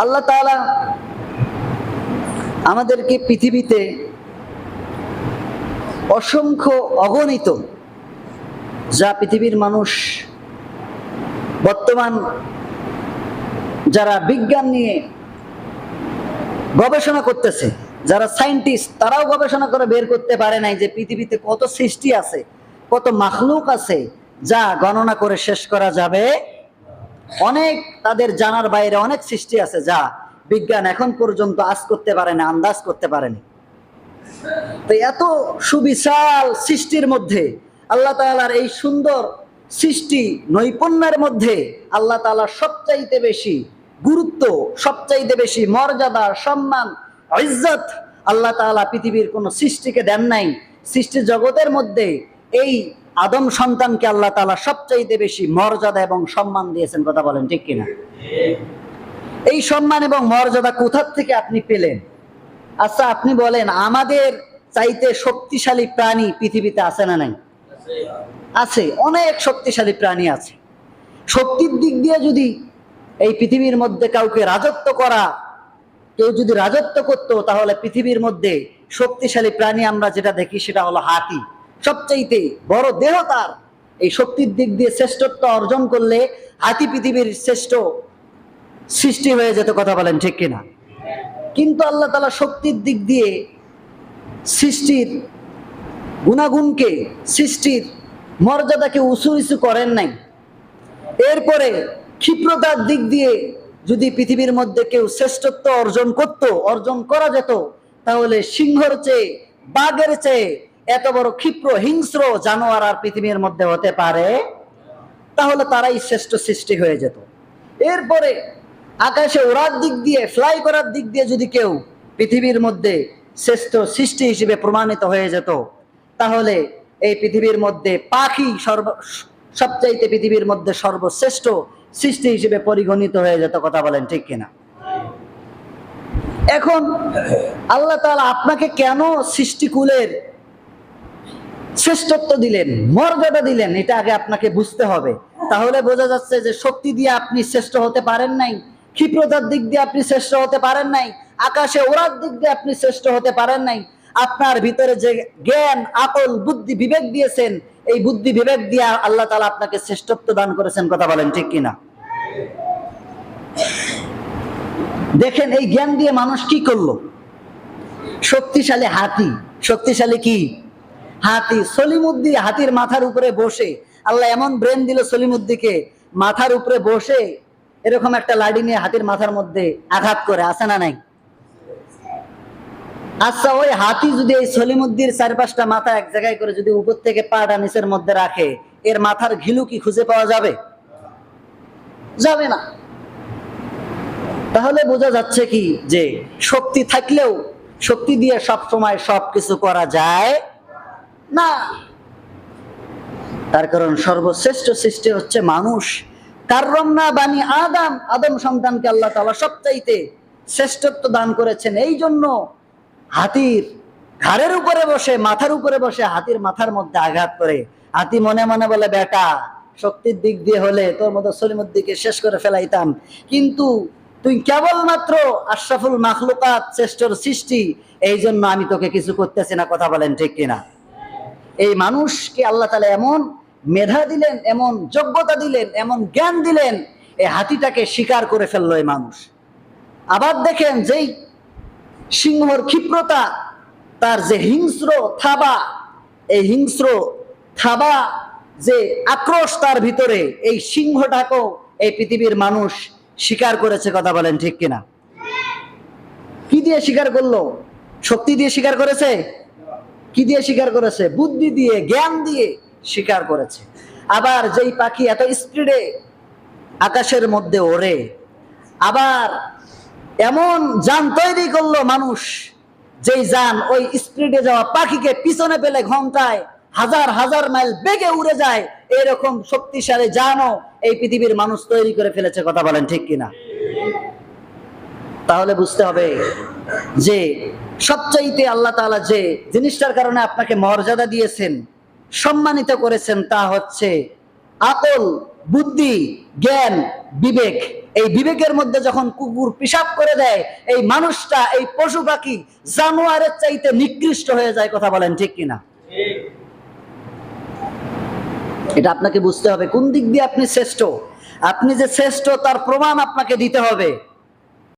আল্লাহ তাআলা আমাদেরকে পৃথিবীতে অসংখ্য অগণিত, যা পৃথিবীর মানুষ বর্তমান যারা বিজ্ঞান নিয়ে গবেষণা করতেছে, যারা সায়েন্টিস্ট, তারাও গবেষণা করে বের করতে পারে নাই যে পৃথিবীতে কত সৃষ্টি আছে, কত মাখলুক আছে, যা গণনা করে শেষ করা যাবে। অনেক তাদের জানার বাইরে অনেক সৃষ্টি আছে যা বিজ্ঞান এখন পর্যন্ত আজ করতে পারেনি, আন্দাজ করতে পারেনি। তো এত সুবিশাল সৃষ্টির মধ্যে আল্লাহ তাআলার এই সুন্দর সৃষ্টি নৈপুণ্যের মধ্যে আল্লাহ তাআলা সবচাইতে বেশি গুরুত্ব, সবচাইতে বেশি মর্যাদা, সম্মান, ইজ্জত আল্লাহ তাআলা পৃথিবীর কোন সৃষ্টিকে দেন নাই। সৃষ্টি জগতের মধ্যে এই আদম সন্তানকে আল্লাহ তাআলা সবচাইতে বেশি মর্যাদা এবং সম্মান দিয়েছেন। কথা বলেন ঠিক কিনা? এই সম্মান এবং মর্যাদা কোথা থেকে আপনি পেলেন? আচ্ছা, আপনি বলেন, আমাদের চাইতে শক্তিশালী প্রাণী পৃথিবীতে আছে না নাই? আছে, অনেক শক্তিশালী প্রাণী আছে। শক্তির দিক দিয়ে যদি এই পৃথিবীর মধ্যে কাউকে রাজত্ব করা, কেউ যদি রাজত্ব করত, তাহলে পৃথিবীর মধ্যে শক্তিশালী প্রাণী আমরা যেটা দেখি সেটা হলো হাতি। সবচাইতে বড় দেহ তার, এই শক্তির দিক দিয়ে শ্রেষ্ঠত্ব অর্জন করলে হাতি পৃথিবীর শ্রেষ্ঠ সৃষ্টি হয়ে যেত। কথা বলেন ঠিক কিনা? কিন্তু আল্লাহ তাআলা শক্তির দিক দিয়ে সৃষ্টির গুণাগুণকে, সৃষ্টির মর্যাদাকে উঁচু নিচু করেন নাই। এরপরে ক্ষিপ্রতার দিক দিয়ে যদি পৃথিবীর মধ্যে কেউ শ্রেষ্ঠত্ব অর্জন করা যেত, তাহলে সিংহর চেয়ে, বাঘের চেয়ে এত বড় ক্ষিপ্র হিংস্র জানোয়ার আর পৃথিবীর মধ্যে হতে পারে? তাহলে তারাই শ্রেষ্ঠ সৃষ্টি হয়ে যেত। এরপরে আকাশে ওড়ার দিক দিয়ে, ফ্লাই করার দিক দিয়ে যদি কেউ পৃথিবীর মধ্যে শ্রেষ্ঠ সৃষ্টি হিসেবে প্রমাণিত হয়ে যেত, তাহলে এই পৃথিবীর মধ্যে পাখি সবচাইতে পৃথিবীর মধ্যে সর্বশ্রেষ্ঠ সৃষ্টি হিসেবে পরিগণিত হয়ে যেত। কথা বলেন ঠিক কিনা? এখন আল্লাহ তাআলা আপনাকে কেন সৃষ্টিকুলের শ্রেষ্ঠত্ব দিলেন, মর্যাদা দিলেন, এটা আগে আপনাকে বুঝতে হবে। তাহলে বোঝা যাচ্ছে যে শক্তি দিয়ে আপনি শ্রেষ্ঠ হতে পারেন নাই, ক্ষিপ্রতার দিক দিয়ে আপনি শ্রেষ্ঠ হতে পারেন নাই, আকাশে ওড়ার দিক দিয়ে আপনি শ্রেষ্ঠ হতে পারেন নাই। আপনার ভিতরে যে জ্ঞান, আকল, বুদ্ধি, বিবেক দিয়েছেন, এই বুদ্ধি বিবেক দিয়ে আল্লাহ তাআলা আপনাকে শ্রেষ্ঠত্ব দান করেছেন। কথা বলেন ঠিক কিনা? দেখেন এই জ্ঞান দিয়ে মানুষ কি করলো? শক্তিশালী হাতি, শক্তিশালী কি হাতি, সলিমুদ্দি হাতির মাথার উপরে বসে, আল্লাহ এমন ব্রেন দিল সলিমুদ্দিকে, মাথার উপরে বসে এরকম একটা লাঠি নিয়ে হাতির মাথার মধ্যে আঘাত করে, আছে না নাই? আচ্ছা, ওই হাতি যদি এই সলিমুদ্দির 4-5টা মাথা এক জায়গায় করে যদি উপর থেকে পাটা নিচের মধ্যে রাখে, এর মাথার ঘিলু কি খুঁজে পাওয়া যাবে? যাবে না। তাহলে বোঝা যাচ্ছে কি যে শক্তি থাকলেও শক্তি দিয়ে সব সময় সবকিছু করা যায় না। তার কারণ সর্বশ্রেষ্ঠ সৃষ্টি হচ্ছে মানুষ। কাররামনা বানি আদম, আদম সন্তানকে আল্লাহ তাআলা সবচাইতে শ্রেষ্ঠত্ব দান করেছেন। এই জন্য হাতির ঘাড়ের উপরে বসে, মাথার উপরে বসে হাতির মাথার মধ্যে আঘাত করে হাতি মনে মনে বলে, বেটা, শক্তির দিক দিয়ে হলে তোর মতো সলিমুদ্দিকে শেষ করে ফেলাইতাম, কিন্তু তুই কেবলমাত্র আশরাফুল মাখলুকাত, শ্রেষ্ঠর সৃষ্টি, এই জন্য আমি তোকে কিছু করতেছি না। কথা বলেন ঠিক কিনা? এই মানুষকে আল্লাহ তাআলা এমন মেধা দিলেন, এমন যোগ্যতা দিলেন, এমন জ্ঞান দিলেন, এই হাতিটাকে শিকার করে ফেললো এই মানুষ। আবার দেখেন, যেই সিংহর ক্ষিপ্রতা, তার যে হিংস্র থাবা, এই হিংস্র থাবা যে আক্রোশ তার ভিতরে, এই সিংহটাকেও এই পৃথিবীর মানুষ শিকার করেছে। কথা বলেন ঠিক কিনা? কি দিয়ে শিকার করলো? শক্তি দিয়ে শিকার করেছে? কি দিয়ে শিকার করেছে? বুদ্ধি দিয়ে, জ্ঞান দিয়ে শিকার করেছে। আবার যেই পাখি এত স্পিডে আকাশের মধ্যে ওড়ে, আবার এমন যান তৈরি করলো মানুষ, যেই যান ওই স্পিডে যাওয়া পাখিকে পিছনে পেলে ঘন্টায় 1000 মাইল বেগে উড়ে যায়। এরকম শক্তিশালী যানও এই পৃথিবীর মানুষ তৈরি করে ফেলেছে। কথা বলেন ঠিক কিনা? তাহলে বুঝতে হবে যে সবচাইতে আল্লাহ তাআলা যে জিনিসটার কারণে আপনাকে মর্যাদা দিয়েছেন, সম্মানিত করেছেন, তা হচ্ছে আকল, বুদ্ধি, জ্ঞান, বিবেক। এই বিবেকের মধ্যে যখন কুকুর পেশাব করে দেয়, এই মানুষটা, এই পশু পাখি জানোয়ারের চাইতে নিকৃষ্ট হয়ে যায়। কথা বলেন ঠিক কিনা? এটা আপনাকে বুঝতে হবে কোন দিক দিয়ে আপনি শ্রেষ্ঠ। আপনি যে শ্রেষ্ঠ তার প্রমাণ আপনাকে দিতে হবে।